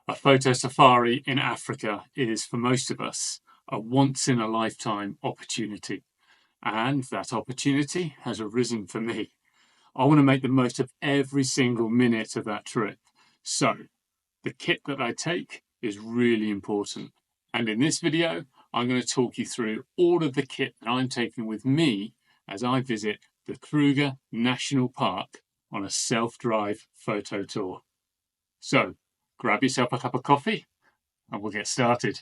A photo safari in Africa is, for most of us, a once-in-a-lifetime opportunity. And that opportunity has arisen for me. I want to make the most of every single minute of that trip. So, the kit that I take is really important. And in this video, I'm going to talk you through all of the kit that I'm taking with me as I visit the Kruger National Park on a self-drive photo tour. So, grab yourself a cup of coffee and we'll get started.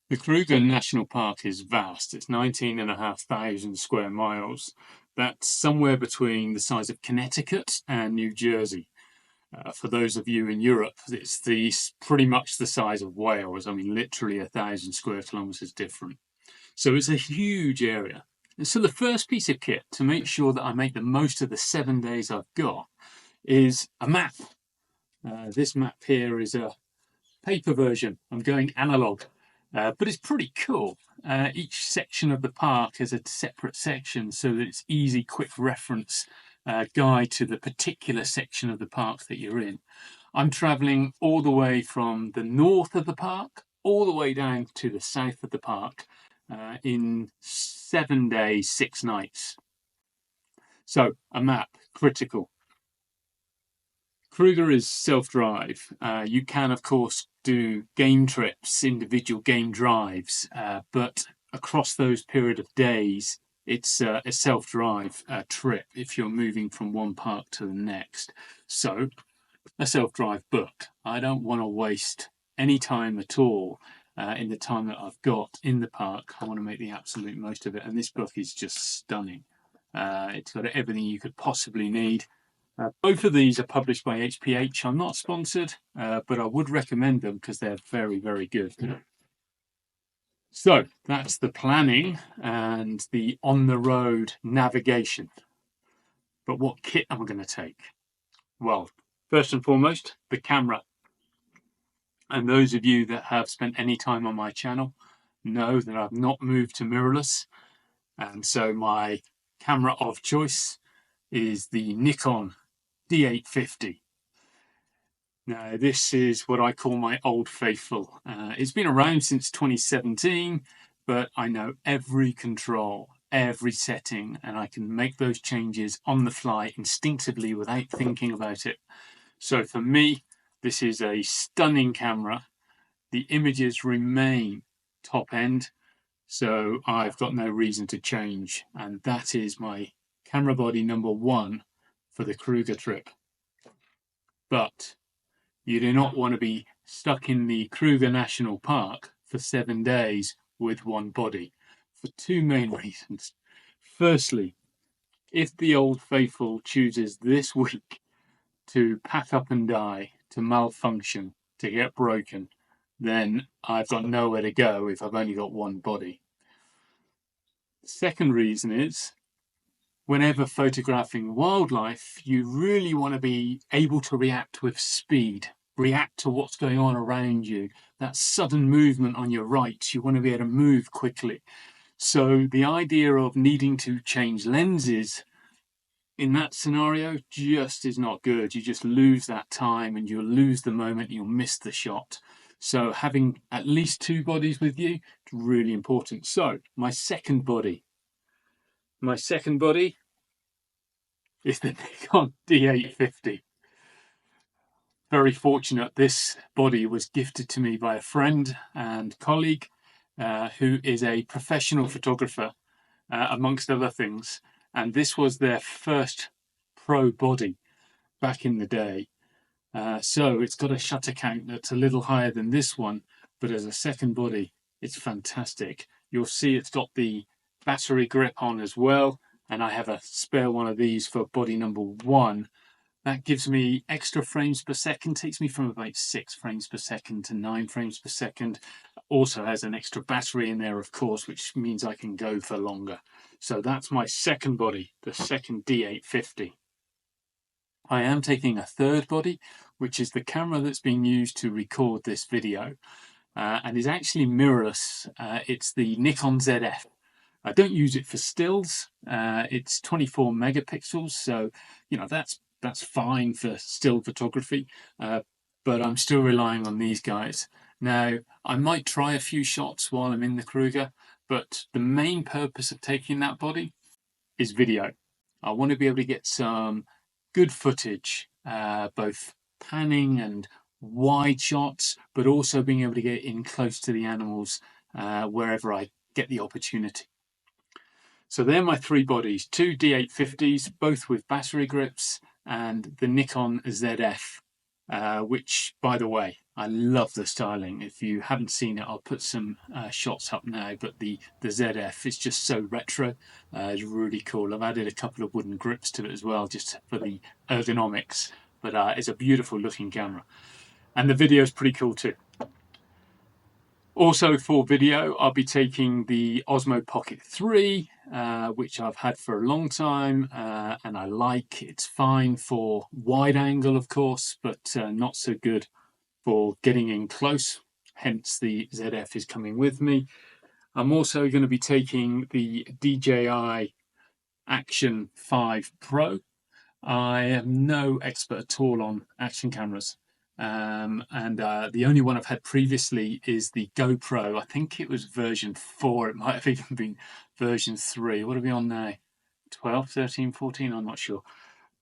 The Kruger National Park is vast. It's 19,500 square miles. That's somewhere between the size of Connecticut and New Jersey. For those of you in Europe, it's pretty much the size of Wales. I mean, literally 1,000 square kilometers different. So it's a huge area. And so the first piece of kit to make sure that I make the most of the 7 days I've got is a map. This map here is a paper version. I'm going analog, but it's pretty cool. Each section of the park is a separate section so that it's easy, quick reference guide to the particular section of the park that you're in. I'm traveling all the way from the north of the park all the way down to the south of the park in 7 days, 6 nights. So a map, critical. Kruger is self-drive. You can, of course, do game trips, individual game drives, but across those period of days, it's a self-drive trip if you're moving from one park to the next. So, a self-drive book. I don't want to waste any time at all in the time that I've got in the park. I want to make the absolute most of it, and this book is just stunning. It's got everything you could possibly need. Both of these are published by HPH. I'm not sponsored, but I would recommend them because they're very, very good. So that's the planning and the on-the-road navigation. But what kit am I going to take? Well, first and foremost, the camera. And those of you that have spent any time on my channel know that I've not moved to mirrorless. And so my camera of choice is the Nikon D850. Now, this is what I call my old faithful. It's been around since 2017, but I know every control, every setting, and I can make those changes on the fly instinctively without thinking about it. So for me, this is a stunning camera. The images remain top end, so I've got no reason to change. And that is my camera body number 1 for the Kruger trip. But you do not want to be stuck in the Kruger National Park for 7 days with one body for 2 main reasons. Firstly, if the old faithful chooses this week to pack up and die, to malfunction, to get broken, then I've got nowhere to go if I've only got one body. The second reason is, whenever photographing wildlife, you really want to be able to react with speed, react to what's going on around you. That sudden movement on your right, you want to be able to move quickly. So the idea of needing to change lenses in that scenario just is not good. You just lose that time and you'll lose the moment, you'll miss the shot. So having at least 2 bodies with you is really important. So my second body is the Nikon D850. Very fortunate, this body was gifted to me by a friend and colleague who is a professional photographer, amongst other things. And this was their first pro body back in the day. So it's got a shutter count that's a little higher than this one, but as a second body, it's fantastic. You'll see it's got the battery grip on as well. And I have a spare one of these for body number 1. That gives me extra frames per second, takes me from about 6 frames per second to 9 frames per second. Also has an extra battery in there, of course, which means I can go for longer. So that's my second body, the second D850. I am taking a third body, which is the camera that's being used to record this video. and is actually mirrorless. It's the Nikon Zf. I don't use it for stills. It's 24 megapixels, so that's fine for still photography. But I'm still relying on these guys. Now, I might try a few shots while I'm in the Kruger, but the main purpose of taking that body is video. I want to be able to get some good footage, both panning and wide shots, but also being able to get in close to the animals wherever I get the opportunity. So they're my three bodies, two D850s, both with battery grips, and the Nikon Zf, which, by the way, I love the styling. If you haven't seen it, I'll put some shots up now, but the Zf is just so retro. It's really cool. I've added a couple of wooden grips to it as well, just for the ergonomics, but it's a beautiful looking camera. And the video is pretty cool too. Also for video, I'll be taking the Osmo Pocket 3, which I've had for a long time, and I like. It's fine for wide angle, of course, but not so good for getting in close. Hence the ZF is coming with me. I'm also going to be taking the DJI Action 5 Pro. I am no expert at all on action cameras. The only one I've had previously is the GoPro. I think it was version 4. It might have even been version 3. What are we on now? 12, 13, 14? I'm not sure.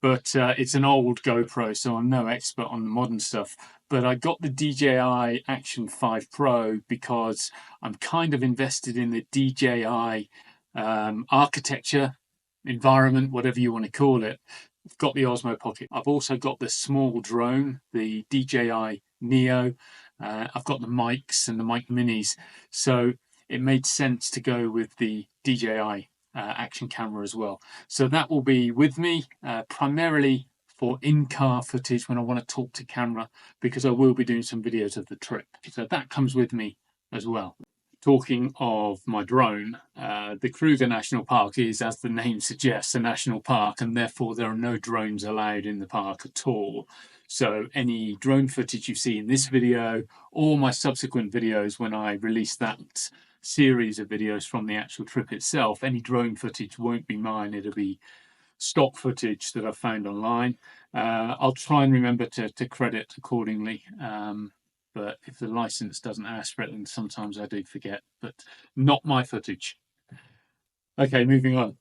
But it's an old GoPro, so I'm no expert on the modern stuff. But I got the DJI Action 5 Pro because I'm kind of invested in the DJI architecture, environment, whatever you want to call it. I've got the Osmo Pocket. I've also got the small drone, the DJI Neo. I've got the mics and the mic minis. So it made sense to go with the DJI action camera as well. So that will be with me primarily for in-car footage when I want to talk to camera, because I will be doing some videos of the trip. So that comes with me as well. Talking of my drone, the Kruger National Park is, as the name suggests, a national park, and therefore there are no drones allowed in the park at all. So any drone footage you see in this video or my subsequent videos when I release that series of videos from the actual trip itself, any drone footage won't be mine. It'll be stock footage that I've found online. I'll try and remember to credit accordingly. But if the license doesn't ask for it, then sometimes I do forget, but not my footage. Okay, moving on.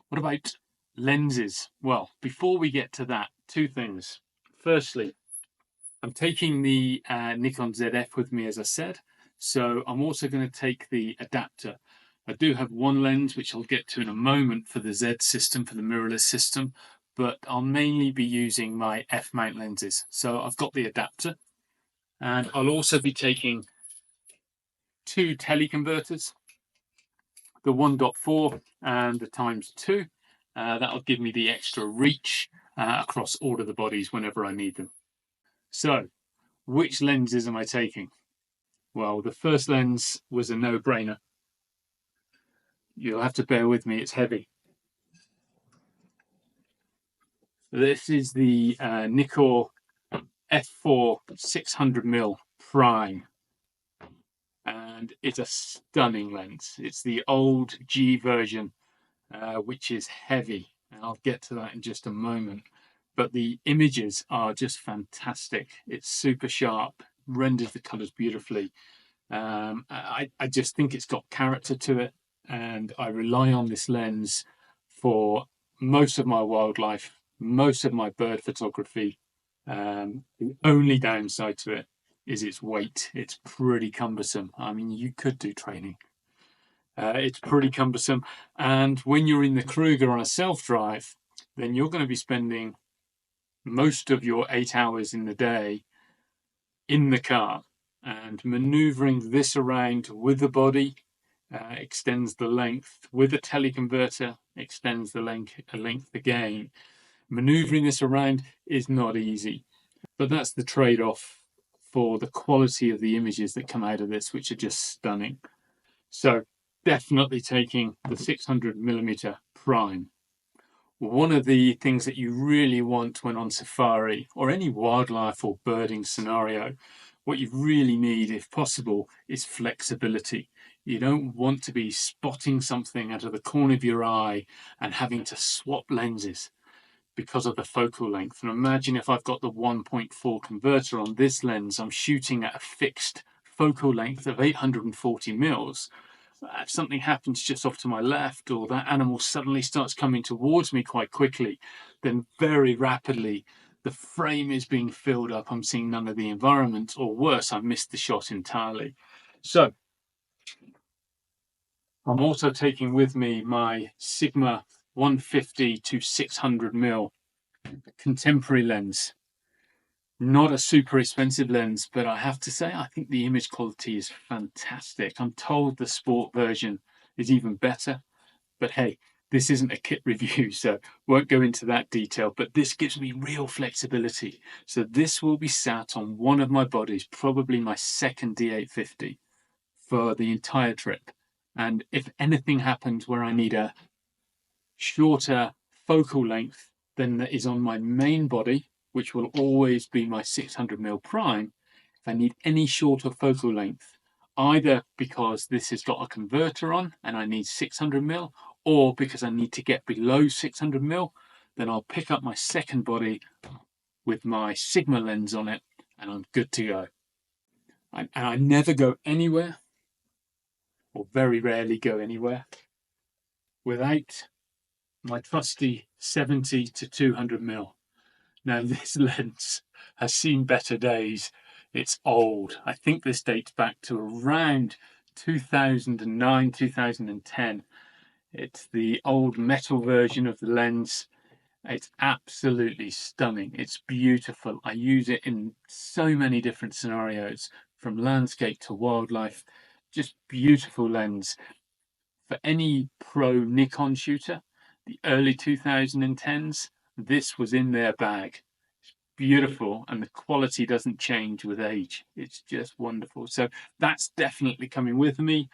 What about lenses? Well, before we get to that, two things. Firstly, I'm taking the Nikon Zf with me, as I said, so I'm also going to take the adapter. I do have one lens, which I'll get to in a moment, for the Z system, for the mirrorless system, but I'll mainly be using my F-mount lenses. So I've got the adapter. And I'll also be taking two teleconverters, the 1.4 and the ×2. That'll give me the extra reach across all of the bodies whenever I need them. So, which lenses am I taking? Well, the first lens was a no-brainer. You'll have to bear with me, it's heavy. This is the Nikkor f4 600mm prime, and it's a stunning lens. It's the old G version, which is heavy, and I'll get to that in just a moment. But the images are just fantastic. It's super sharp, renders the colors beautifully. I just think it's got character to it, and I rely on this lens for most of my wildlife, most of my bird photography. The only downside to it is its weight. It's pretty cumbersome. I mean, you could do training. It's pretty cumbersome. And when you're in the Kruger on a self-drive, then you're going to be spending most of your 8 hours in the day in the car. And maneuvering this around with the body extends the length. With a teleconverter, extends the length again. Maneuvering this around is not easy. But that's the trade-off for the quality of the images that come out of this, which are just stunning. So definitely taking the 600mm prime. One of the things that you really want when on safari or any wildlife or birding scenario, What you really need, if possible, is flexibility. You don't want to be spotting something out of the corner of your eye and having to swap lenses because of the focal length. And imagine if I've got the 1.4 converter on this lens, I'm shooting at a fixed focal length of 840 mils. If something happens just off to my left, or that animal suddenly starts coming towards me quite quickly, then very rapidly the frame is being filled up. I'm seeing none of the environment, or worse, I've missed the shot entirely. So I'm also taking with me my Sigma 150 to 600mm contemporary lens. Not a super expensive lens, but I have to say, I think the image quality is fantastic. I'm told the sport version is even better, but hey, this isn't a kit review, so won't go into that detail, but this gives me real flexibility. So this will be sat on one of my bodies, probably my second D850, for the entire trip. And if anything happens where I need a shorter focal length than that is on my main body, which will always be my 600mm prime, if I need any shorter focal length, either because this has got a converter on and I need 600mm, or because I need to get below 600mm, then I'll pick up my second body with my Sigma lens on it and I'm good to go. And I never go anywhere, or very rarely go anywhere, without my trusty 70 to 200mm. Now, this lens has seen better days. It's old. I think this dates back to around 2009, 2010. It's the old metal version of the lens. It's absolutely stunning. It's beautiful. I use it in so many different scenarios, from landscape to wildlife. Just beautiful lens. For any pro Nikon shooter, the early 2010s, this was in their bag. Beautiful, and the quality doesn't change with age. It's just wonderful. So that's definitely coming with me.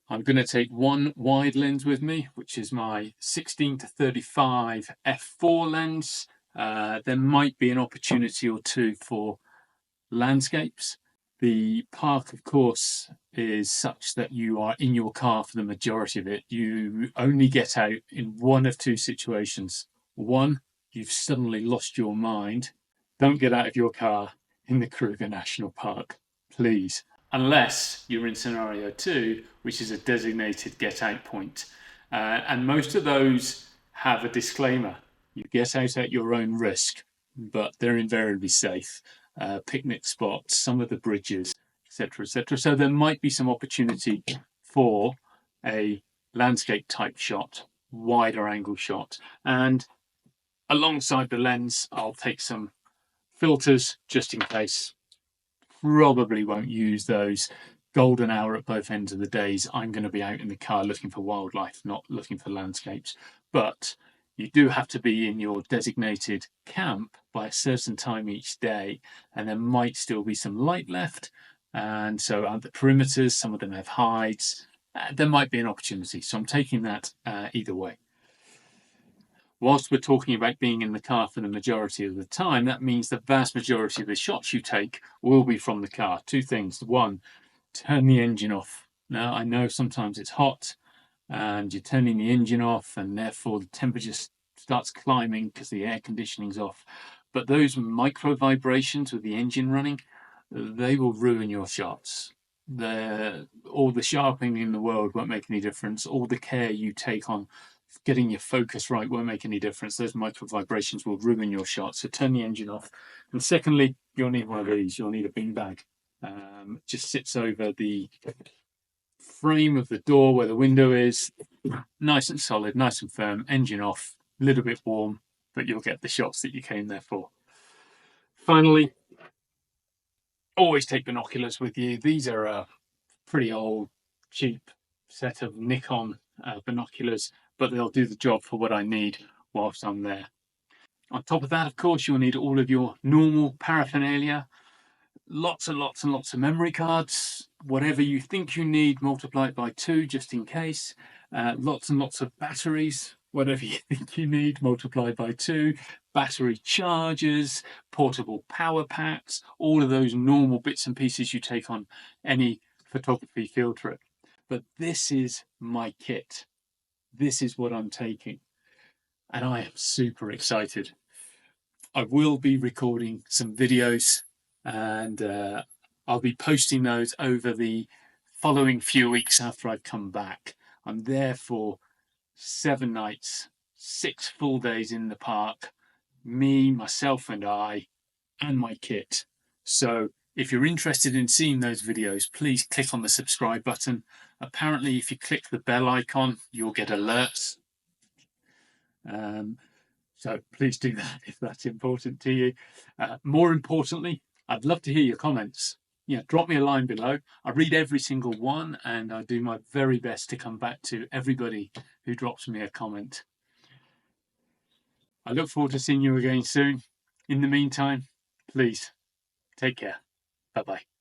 I'm going to take one wide lens with me, which is my 16 to 35 f4 lens. There might be an opportunity or two for landscapes. The park, of course, is such that you are in your car for the majority of it. You only get out in one of two situations. One, you've suddenly lost your mind. Don't get out of your car in the Kruger National Park, please. Unless you're in scenario two, which is a designated get out point. And most of those have a disclaimer. You get out at your own risk, but they're invariably safe. Picnic spots, some of the bridges, etc., etc. So there might be some opportunity for a landscape type shot, wider angle shot. And alongside the lens, I'll take some filters just in case. Probably won't use those. Golden hour at both ends of the days. I'm going to be out in the car looking for wildlife, not looking for landscapes. But you do have to be in your designated camp by a certain time each day, and there might still be some light left. And so at the perimeters, some of them have hides. There might be an opportunity. So I'm taking that either way. Whilst we're talking about being in the car for the majority of the time, that means the vast majority of the shots you take will be from the car. Two things. One, turn the engine off. Now, I know sometimes it's hot and you're turning the engine off and therefore the temperature starts climbing because the air conditioning's off. But those micro vibrations with the engine running, they will ruin your shots. All the sharpening in the world won't make any difference. All the care you take on getting your focus right won't make any difference. Those micro vibrations will ruin your shot. So turn the engine off. And secondly, you'll need one of these. You'll need a beanbag. It just sits over the frame of the door where the window is. Nice and solid, nice and firm. Engine off, a little bit warm, but you'll get the shots that you came there for. Finally, always take binoculars with you. These are a pretty old, cheap set of Nikon binoculars, but they'll do the job for what I need whilst I'm there. On top of that, of course, you'll need all of your normal paraphernalia, lots and lots and lots of memory cards, whatever you think you need, multiply it by 2 just in case, lots and lots of batteries, whatever you think you need, multiplied by 2, battery chargers, portable power packs, all of those normal bits and pieces you take on any photography field trip. But this is my kit. This is what I'm taking. And I am super excited. I will be recording some videos, and I'll be posting those over the following few weeks after I've come back. I'm there for 7 nights, 6 full days in the park, me, myself and I, and my kit. So if you're interested in seeing those videos, please click on the subscribe button. Apparently, if you click the bell icon, you'll get alerts. So please do that if that's important to you. More importantly, I'd love to hear your comments. Drop me a line below. I read every single one, and I do my very best to come back to everybody who drops me a comment. I look forward to seeing you again soon. In the meantime, please take care. Bye-bye.